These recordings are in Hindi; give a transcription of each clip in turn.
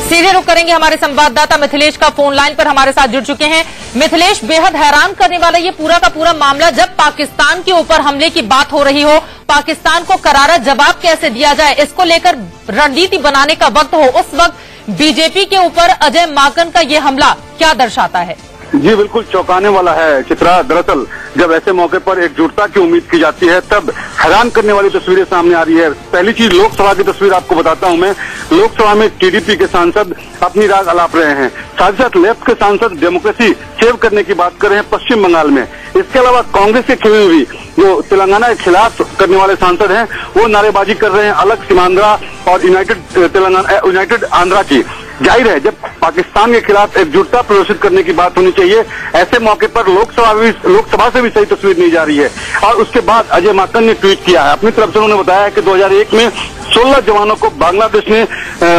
सीधे रुक करेंगे हमारे संवाददाता मिथिलेश का फोन लाइन पर हमारे साथ जुड़ चुके हैं। मिथिलेश, बेहद हैरान करने वाला ये पूरा का पूरा मामला, जब पाकिस्तान के ऊपर हमले की बात हो रही हो, पाकिस्तान को करारा जवाब कैसे दिया जाए, इसको लेकर रणनीति बनाने का वक्त हो, उस वक्त बीजेपी के ऊपर अजय माकन का ये हमला क्या दर्शाता है? जी बिल्कुल चौंकाने वाला है चित्रा। दरअसल जब ऐसे मौके पर एकजुटता की उम्मीद की जाती है तब हैरान करने वाली तस्वीरें सामने आ रही है। पहली चीज लोकसभा की तस्वीर आपको बताता हूं मैं। लोकसभा में टीडीपी के सांसद अपनी राग अलाप रहे हैं, साथ ही साथ लेफ्ट के सांसद डेमोक्रेसी सेव करने की बात कर रहे हैं पश्चिम बंगाल में। इसके अलावा कांग्रेस के खिलाफ भी जो तेलंगाना के खिलाफ करने वाले सांसद हैं वो नारेबाजी कर रहे हैं अलग सीमांध्रा और यूनाइटेड आंध्रा की। जाहिर है जब पाकिस्तान के खिलाफ एकजुटता प्रदर्शित करने की बात होनी चाहिए, ऐसे मौके पर लोकसभा से भी सही तस्वीर नहीं जा रही है। और उसके बाद अजय माकन ने ट्वीट किया है अपनी तरफ से। उन्होंने बताया कि 2001 में 16 जवानों को बांग्लादेश ने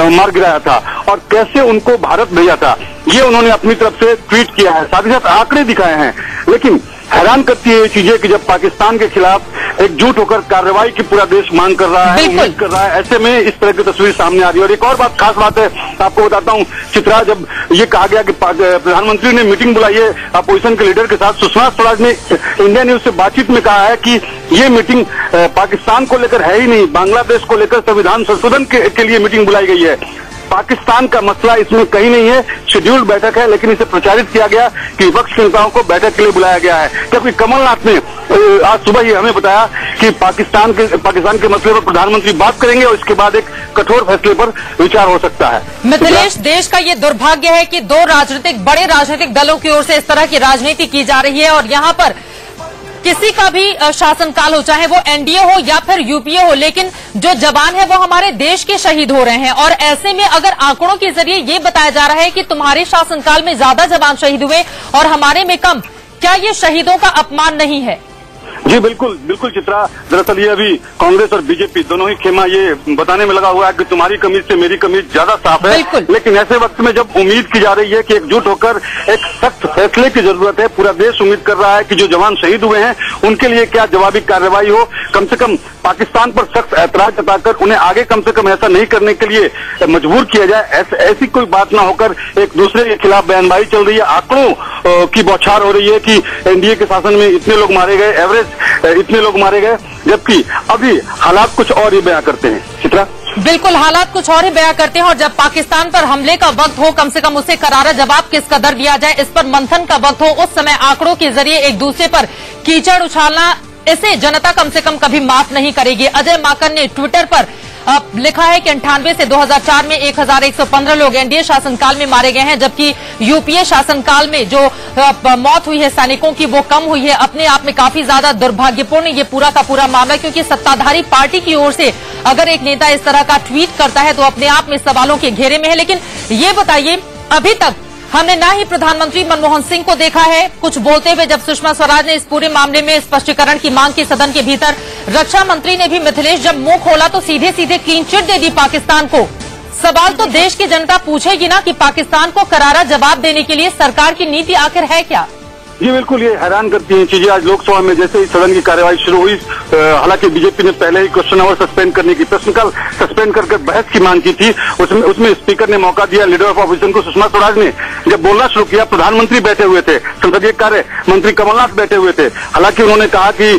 मार गिराया था और कैसे उनको भारत भेजा था, ये उन्होंने अपनी तरफ से ट्वीट किया है। साथ ही साथ आंकड़े दिखाए हैं। लेकिन हैरान करती है ये चीजें कि जब पाकिस्तान के खिलाफ एकजुट होकर कार्रवाई की पूरा देश मांग कर रहा है, उम्मीद कर रहा है, ऐसे में इस तरह की तस्वीर सामने आ रही है। और एक और बात खास बात है, आपको बताता हूं चित्रा, जब ये कहा गया कि प्रधानमंत्री ने मीटिंग बुलाई है अपोजिशन के लीडर के साथ, सुषमा स्वराज ने इंडिया न्यूज से बातचीत में कहा है कि ये मीटिंग पाकिस्तान को लेकर है ही नहीं, बांग्लादेश को लेकर संविधान संशोधन के लिए मीटिंग बुलाई गई है। पाकिस्तान का मसला इसमें कहीं नहीं है, शेड्यूल्ड बैठक है, लेकिन इसे प्रचारित किया गया कि विपक्ष के नेताओं को बैठक के लिए बुलाया गया है। क्योंकि कमलनाथ ने आज सुबह ही हमें बताया कि पाकिस्तान के मसले पर प्रधानमंत्री बात करेंगे और इसके बाद एक कठोर फैसले पर विचार हो सकता है। मिथिलेश, देश का ये दुर्भाग्य है कि दो बड़े राजनीतिक दलों की ओर से इस तरह की राजनीति की जा रही है और यहाँ पर किसी का भी शासनकाल हो, चाहे वो एनडीए हो या फिर यूपीए हो, लेकिन जो जवान है वो हमारे देश के शहीद हो रहे हैं। और ऐसे में अगर आंकड़ों के जरिए ये बताया जा रहा है कि तुम्हारे शासनकाल में ज्यादा जवान शहीद हुए और हमारे में कम, क्या ये शहीदों का अपमान नहीं है? जी बिल्कुल बिल्कुल चित्रा। दरअसल ये अभी कांग्रेस और बीजेपी दोनों ही खेमा ये बताने में लगा हुआ है कि तुम्हारी कमीज से मेरी कमीज ज्यादा साफ है। लेकिन ऐसे वक्त में जब उम्मीद की जा रही है कि एकजुट होकर एक सख्त फैसले की जरूरत है, पूरा देश उम्मीद कर रहा है कि जो जवान शहीद हुए हैं उनके लिए क्या जवाबी कार्रवाई हो, कम से कम पाकिस्तान पर सख्त ऐतराज जताकर उन्हें आगे कम से कम ऐसा नहीं करने के लिए मजबूर किया जाए। ऐसी कोई बात ना होकर एक दूसरे के खिलाफ बयानबाजी चल रही है, आंकड़ों की बौछार हो रही है कि एनडीए के शासन में इतने लोग मारे गए, एवरेज इतने लोग मारे गए, जबकि अभी हालात कुछ और ही बयां करते हैं चित्रा। बिल्कुल, हालात कुछ और ही बयां करते हैं और जब पाकिस्तान पर हमले का वक्त हो, कम से कम उसे करारा जवाब किस कदर दिया जाए, इस पर मंथन का वक्त हो, उस समय आंकड़ों के जरिए एक दूसरे पर कीचड़ उछालना, इसे जनता कम से कम कभी माफ नहीं करेगी। अजय माकन ने ट्विटर पर लिखा है कि 98 से 2004 में 1115 लोग एनडीए शासनकाल में मारे गए हैं, जबकि यूपीए शासनकाल में जो मौत हुई है सैनिकों की वो कम हुई है। अपने आप में काफी ज्यादा दुर्भाग्यपूर्ण ये पूरा का पूरा मामला, क्योंकि सत्ताधारी पार्टी की ओर से अगर एक नेता इस तरह का ट्वीट करता है तो अपने आप में सवालों के घेरे में है। लेकिन ये बताइए, अभी तक हमने ना ही प्रधानमंत्री मनमोहन सिंह को देखा है कुछ बोलते हुए, जब सुषमा स्वराज ने इस पूरे मामले में स्पष्टीकरण की मांग की सदन के भीतर। रक्षा मंत्री ने भी मिथिलेश जब मुंह खोला तो सीधे सीधे क्लीन चिट दे दी पाकिस्तान को। सवाल तो देश की जनता पूछेगी ना कि पाकिस्तान को करारा जवाब देने के लिए सरकार की नीति आखिर है क्या? जी बिल्कुल, ये हैरान करती हैं चीजें। आज लोकसभा में जैसे ही सदन की कार्यवाही शुरू हुई, हालांकि बीजेपी ने पहले ही क्वेश्चन आवर सस्पेंड करने की, प्रश्नकाल सस्पेंड करके बहस की मांग की थी, उसमें स्पीकर ने मौका दिया लीडर ऑफ ऑपोजिशन को। सुषमा स्वराज ने जब बोलना शुरू किया, प्रधानमंत्री बैठे हुए थे, संसदीय कार्य मंत्री कमलनाथ बैठे हुए थे। हालांकि उन्होंने कहा कि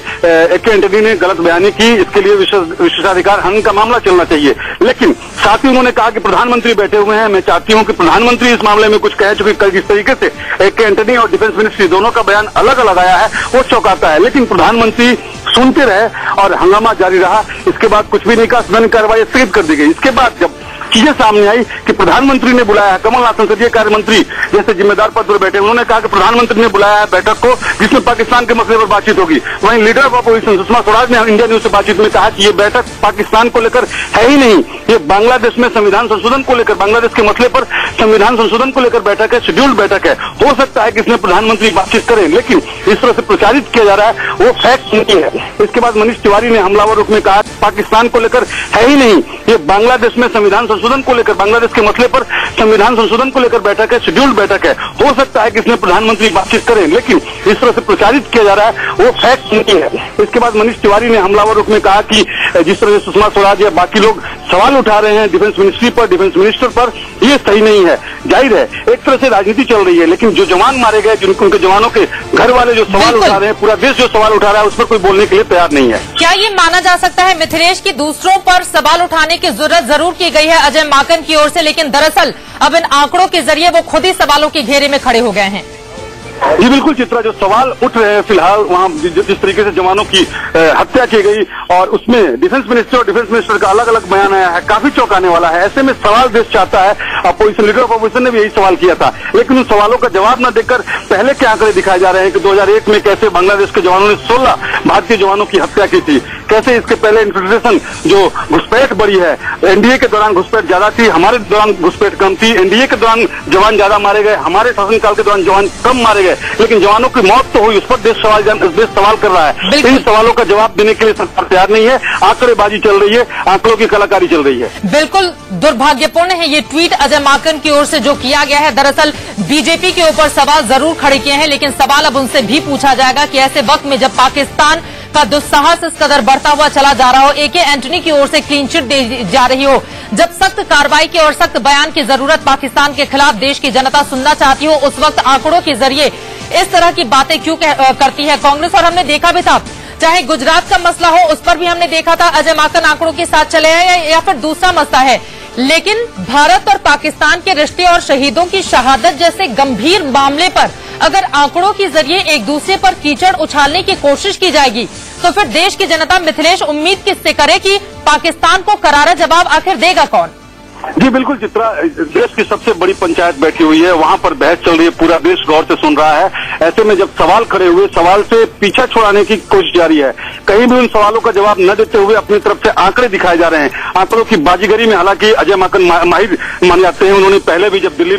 AK एंटनी ने गलत बयानी की, इसके लिए विशेषाधिकार हनन का मामला चलना चाहिए। लेकिन साथ ही उन्होंने कहा कि प्रधानमंत्री बैठे हुए हैं, मैं चाहती हूं कि प्रधानमंत्री इस मामले में कुछ कहे, चूंकि कल जिस तरीके से AK एंटनी और डिफेंस मिनिस्ट्री दोनों का बयान अलग अलग आया है वो चौंकाता है। लेकिन प्रधानमंत्री सुनते रहे और हंगामा जारी रहा। इसके बाद कुछ भी नहीं कहा, सदन कार्रवाई स्थगित कर दी गई। इसके बाद जब चीजें सामने आई कि प्रधानमंत्री ने बुलाया है, कमलनाथ संसदीय कार्य मंत्री जैसे जिम्मेदार पद पर बैठे, उन्होंने कहा कि प्रधानमंत्री ने बुलाया है बैठक को जिसमें पाकिस्तान के मसले पर बातचीत होगी। वहीं leader of opposition Sushma Swaraj ने इंडिया न्यूज से बातचीत में कहा कि ये बैठक पाकिस्तान को लेकर है ही नहीं, ये बांग्लादेश में संविधान संशोधन को लेकर, बांग्लादेश के मसले पर संविधान संशोधन को लेकर बैठक है, शेड्यूल्ड बैठक है। हो सकता है कि इसमें प्रधानमंत्री बातचीत करें, लेकिन इस तरह से प्रचारित किया जा रहा है वो फैक्ट नहीं है। इसके बाद मनीष तिवारी ने हमलावर रूप में कहा पाकिस्तान को लेकर है ही नहीं, ये बांग्लादेश में संविधान संशोधन को लेकर, बांग्लादेश के मसले पर संविधान संशोधन को लेकर बैठक है, शेड्यूल्ड बैठक है। हो सकता है कि इसमें प्रधानमंत्री बातचीत करें, लेकिन इस तरह से प्रचारित किया जा रहा है वो फैक्ट नहीं है। इसके बाद मनीष तिवारी ने हमलावर रूप में कहा कि जिस तरह से सुषमा स्वराज या बाकी लोग सवाल उठा रहे हैं डिफेंस मिनिस्ट्री पर, डिफेंस मिनिस्टर पर, ये सही नहीं है। जाहिर है एक तरह से राजनीति चल रही है, लेकिन जो जवान मारे गए, उनके जवानों के घर वाले जो सवाल उठा रहे हैं, पूरा देश जो सवाल उठा रहा है, उस पर कोई बोलने के लिए तैयार नहीं है। क्या ये माना जा सकता है मिथिलेश की दूसरों पर सवाल उठाने की जरूरत जरूर की गई है अजय माकन की ओर से, लेकिन दरअसल अब इन आंकड़ों के जरिए वो खुद ही सवालों के घेरे में खड़े हो गए हैं? जी बिल्कुल चित्रा, जो सवाल उठ रहे हैं फिलहाल वहाँ जिस तरीके से जवानों की हत्या की गई और उसमें डिफेंस मिनिस्टर और डिफेंस मिनिस्टर का अलग अलग बयान आया है, काफी चौंकाने वाला है। ऐसे में सवाल देश चाहता है, अपोजिशन लीडर ऑफ अपोजिशन ने भी यही सवाल किया था, लेकिन उन सवालों का जवाब न देकर पहले के आंकड़े दिखाए जा रहे हैं कि 2001 में कैसे बांग्लादेश के जवानों ने 16 भारतीय जवानों की हत्या की थी, कैसे इसके पहले इन्फिल्ट्रेशन जो घुसपैठ बढ़ी है, एनडीए के दौरान घुसपैठ ज्यादा थी, हमारे दौरान घुसपैठ कम थी, एनडीए के दौरान जवान ज्यादा मारे गए, हमारे शासनकाल के दौरान जवान कम मारे गए, लेकिन जवानों की मौत तो हुई, उस पर देश सवाल कर रहा है। इन सवालों का जवाब देने के लिए सरकार तैयार नहीं है, आंकड़ेबाजी चल रही है, आंकड़ों की कलाकारी चल रही है। बिल्कुल दुर्भाग्यपूर्ण है ये ट्वीट अजय माकन की ओर से जो किया गया है। दरअसल बीजेपी के ऊपर सवाल जरूर खड़े किए हैं, लेकिन सवाल अब उनसे भी पूछा जाएगा कि ऐसे वक्त में जब पाकिस्तान का दुस्साहस इस कदर बढ़ता हुआ चला जा रहा हो, एके एंटनी की ओर से क्लीन चिट दी जा रही हो, जब सख्त कार्रवाई की और सख्त बयान की जरूरत पाकिस्तान के खिलाफ देश की जनता सुनना चाहती हो, उस वक्त आंकड़ों के जरिए इस तरह की बातें क्यों करती है कांग्रेस? और हमने देखा भी था, चाहे गुजरात का मसला हो उस पर भी हमने देखा था अजय माकन आंकड़ों के साथ चले हैं, या फिर दूसरा मसला है, लेकिन भारत और पाकिस्तान के रिश्ते और शहीदों की शहादत जैसे गंभीर मामले पर अगर आंकड़ों के जरिए एक दूसरे पर कीचड़ उछालने की कोशिश की जाएगी तो फिर देश की जनता मिथिलेश उम्मीद किससे करे कि पाकिस्तान को करारा जवाब आखिर देगा कौन? जी बिल्कुल चित्रा, देश की सबसे बड़ी पंचायत बैठी हुई है, वहां पर बहस चल रही है, पूरा देश गौर से सुन रहा है। ऐसे में जब सवाल खड़े हुए, सवाल से पीछा छुड़ाने की कोशिश जारी है, कहीं भी उन सवालों का जवाब न देते हुए अपनी तरफ से आंकड़े दिखाए जा रहे हैं। आंकड़ों की बाजीगरी में हालांकि अजय माकन माहिर माने जाते हैं, उन्होंने पहले भी जब दिल्ली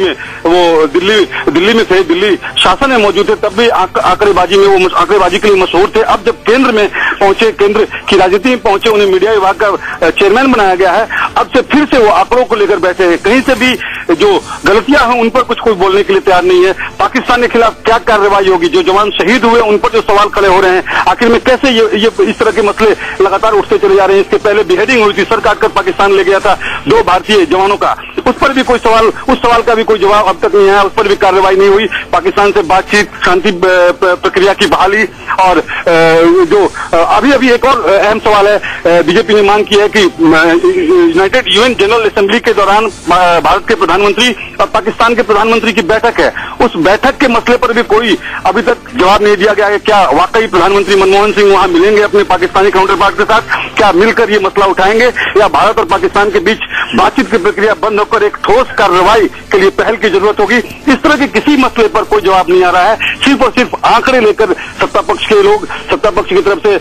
में थे, दिल्ली शासन में मौजूद थे, तब भी आंकड़ेबाजी में वो आंकड़ेबाजी के लिए मशहूर थे। अब जब केंद्र में पहुंचे, केंद्र की राजनीति में पहुंचे, उन्हें मीडिया विभाग का चेयरमैन बनाया गया है, अब से फिर से वो आंकड़ों को लेकर बैठे हैं। कहीं से भी जो गलतियां हैं उन पर कुछ कोई बोलने के लिए तैयार नहीं है। पाकिस्तान के खिलाफ क्या कार्रवाई होगी, जो जवान शहीद हुए उन पर जो सवाल खड़े हो रहे हैं, आखिर में कैसे ये इस तरह के मसले लगातार उठते चले जा रहे हैं। इसके पहले बेहेडिंग हुई थी, सर काटकर पाकिस्तान ले गया था 2 भारतीय जवानों का, उस पर भी कोई सवाल, उस सवाल का भी कोई जवाब अब तक नहीं आया, उस पर भी कार्रवाई नहीं हुई। पाकिस्तान से बातचीत, शांति प्रक्रिया की बहाली, और जो अभी एक और अहम सवाल है, बीजेपी ने मांग की है कि यूनाइटेड यूएन जनरल असेंबली के दौरान भारत के प्रधानमंत्री और पाकिस्तान के प्रधानमंत्री की बैठक है, उस बैठक के मसले पर भी कोई अभी तक जवाब नहीं दिया गया है। क्या वाकई प्रधानमंत्री मनमोहन सिंह वहां मिलेंगे अपने पाकिस्तानी काउंटर पार्ट के साथ, क्या मिलकर ये मसला उठाएंगे, या भारत और पाकिस्तान के बीच बातचीत की प्रक्रिया बंद होकर एक ठोस कार्रवाई के लिए पहल की जरूरत होगी? इस तरह के किसी मसले पर कोई जवाब नहीं आ रहा है। सिर्फ और सिर्फ आंकड़े लेकर सत्ता पक्ष के लोग, सत्ता पक्ष की तरफ से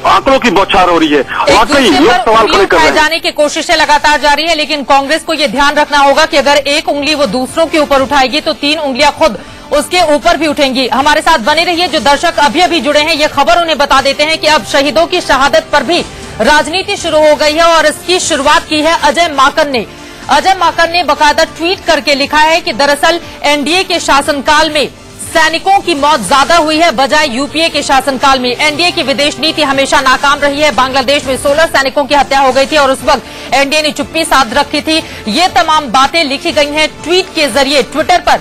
आंकड़ों की बौछार हो रही है। वाकई लोग सवाल खड़े कर रहे हैं, जाने की कोशिशें लगातार जारी है, लेकिन कांग्रेस को ये ध्यान रखना होगा कि अगर एक उंगली वो दूसरों के ऊपर उठाएगी तो 3 उंगलियां खुद उसके ऊपर भी उठेंगी। हमारे साथ बने रहिए, जो दर्शक अभी जुड़े हैं ये खबर उन्हें बता देते हैं कि अब शहीदों की शहादत पर भी राजनीति शुरू हो गई है, और इसकी शुरुआत की है अजय माकन ने। अजय माकन ने बकायदा ट्वीट करके लिखा है कि दरअसल एनडीए के शासनकाल में सैनिकों की मौत ज्यादा हुई है बजाय यूपीए के शासनकाल में। एनडीए की विदेश नीति हमेशा नाकाम रही है। बांग्लादेश में 16 सैनिकों की हत्या हो गई थी और उस वक्त एनडीए ने चुप्पी साध रखी थी। ये तमाम बातें लिखी गई हैं ट्वीट के जरिए। ट्विटर पर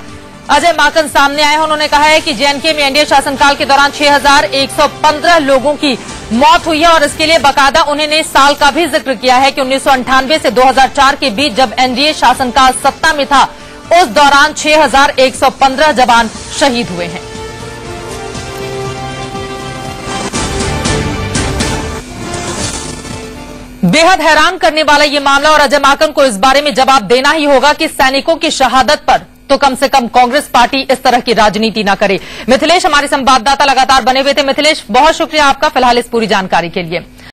अजय माकन सामने आए हैं, उन्होंने कहा है कि जेएनके में एनडीए शासनकाल के दौरान 6115 लोगों की मौत हुई है, और इसके लिए बाकायदा उन्होंने साल का भी जिक्र किया है कि 1998 से 2004 के बीच जब एनडीए शासनकाल सत्ता में था, उस दौरान 6115 जवान शहीद हुए हैं। बेहद हैरान करने वाला ये मामला, और अजय माकन को इस बारे में जवाब देना ही होगा कि सैनिकों की शहादत पर तो कम से कम कांग्रेस पार्टी इस तरह की राजनीति न करे। मिथिलेश हमारे संवाददाता लगातार बने हुए थे। मिथिलेश, बहुत शुक्रिया आपका फिलहाल इस पूरी जानकारी के लिए।